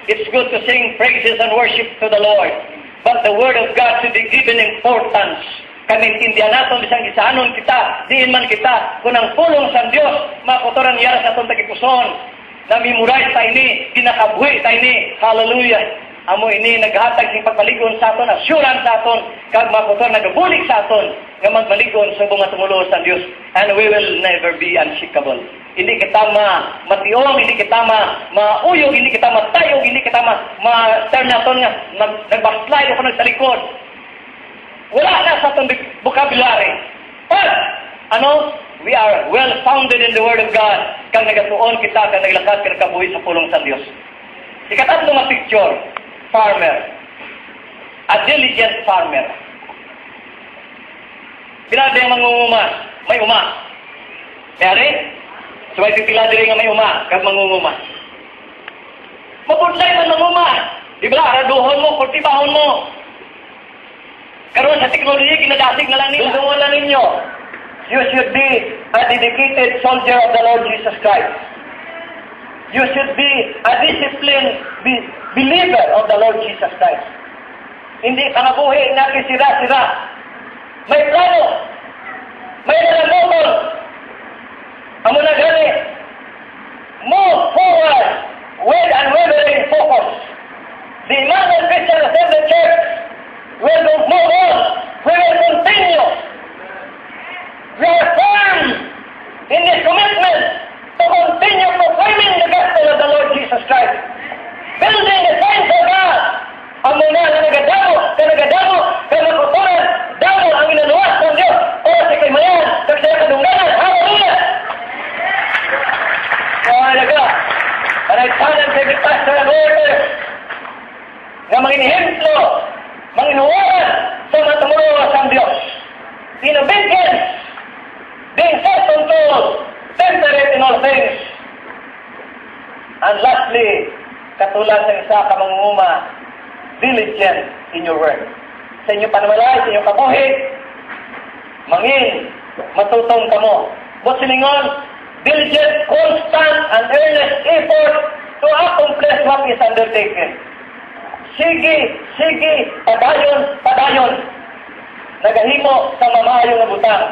It's good to sing praises and worship to the Lord. But the Word of God should be given importance. Kami intindihan natin, bisang isanon kita, diin man kita, kung ang pulong sa Diyos, makutoran niya sa itong tagipuson, na memorize tayo ni, kinakabuhi tayo ni, hallelujah. Amo ini naghatag sing pagpaligon sa aton, assurance sa aton, kag makutoran nagabulig sa aton, nga magpaligon sa bunga tumulo sa Diyos, and we will never be unshakable. Hindi kita mationg, hindi kita mauyog, hindi kita matayog, hindi kita ma-turn naton nga, nagbaslide o nagtalikod. Wala na sa itong vocabulary. But, we are well-founded in the Word of God. Kang nagatuon kita, kang naglakad, kang nagkabuhi sa pulong sa Diyos. Ikatatlo nga picture, farmer. A diligent farmer. Pinabi ang mangunguma, may uma. Kaya so may pipila din nga may uma, kag mangunguma. Mapudlay man manguma. Di ba, araduhon mo, kultibahon mo. Karoon sa teknolohiya, ginadasig na lang nila. Dunduan na ninyo. You should be a dedicated soldier of the Lord Jesus Christ. You should be a disciplined believer of the Lord Jesus Christ. Hindi ka nabuhi na kisira-sira. May plano. May nalagutol. Amo na gani. Move forward with unwavering focus. The Emmanuel Christian Assembly Church will move on. We will continue. We are firm in this commitment to continue proclaiming the gospel of the Lord Jesus Christ. Building the saints of God. Ang mga nagadamo, kanakuturan, damo ang inanuwas ng Diyos para sa kaymayan, sa kadunganan. Hallelujah! Kaya and I challenge every pastor and worker na manginihemplo, manginuwaran sa mga tumulungan sa Diyos. In obedience, being self-controlled, temperate in all things. And lastly, katulad sa isa ka mangunguma, diligent in your work. Sa inyong panawalay, sa inyong kabuhi, mangin, matutong kamo. But siningon, diligent, constant, and earnest effort to accomplish what is undertaken. Sige, padayon. Nagahimo sa mamayo nga butang.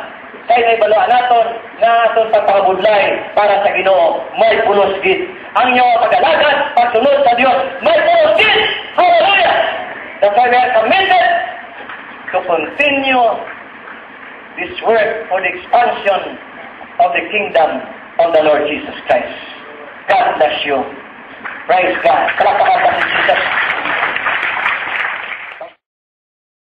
Kaya naibaluan naton na aton pagpakabudlay para sa Ginoo may pulos gid. Ang inyo pag-alagad, pagsunod sa Dios, may pulos gid. Hallelujah! That's why we are committed to continue this work for the expansion of the kingdom of the Lord Jesus Christ. God bless you. Praise God. Palakpakan